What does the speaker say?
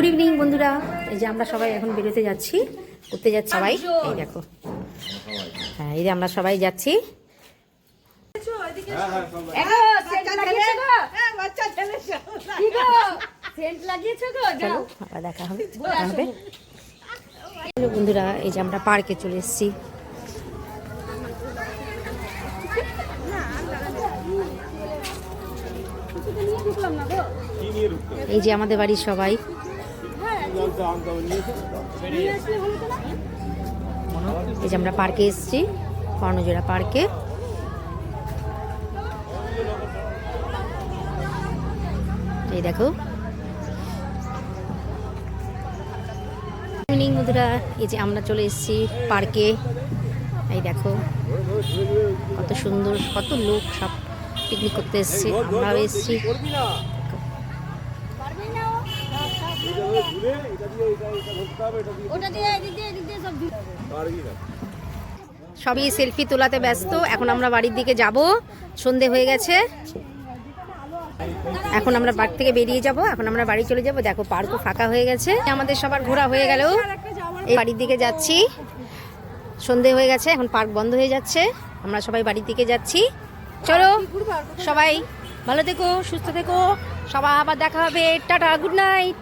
Good evening বন্ধুরা। এই যে আমরা সবাই এখন বেরোতে যাচ্ছি, ঘুরতে যাচ্ছি সবাই। এই দেখো, হ্যাঁ এই যে আমরা সবাই যাচ্ছি। দেখা হবে বন্ধুরা। এই যে আমরা পার্কে চলে এসেছি। এই যে আমাদের বাড়ির সবাই। এই যে আমরা পার্কে এসেছি, কর্ণজোড়া পার্কে। এই দেখো বন্ধুরা, এই যে আমরা চলে এসেছি পার্কে। এই দেখো কত সুন্দর, কত লোক সব পিকনিক করতে এসেছি, আমরাও এসেছি। সবই সেলফি তোলাতে ব্যস্ত। এখন আমরা বাড়ির দিকে যাব, সন্ধে হয়ে গেছে। এখন আমরা বাড়ি থেকে বেরিয়ে যাব, এখন আমরা বাড়ি চলে যাব। দেখো পার্কও ফাঁকা হয়ে গেছে, আমাদের সবার ঘোরা হয়ে গেল। এই বাড়ির দিকে যাচ্ছি, সন্ধে হয়ে গেছে, এখন পার্ক বন্ধ হয়ে যাচ্ছে, আমরা সবাই বাড়ির দিকে যাচ্ছি। চলো সবাই ভালো থেকো, সুস্থ থেকো, সবাই আবার দেখা হবে। Tata, good night.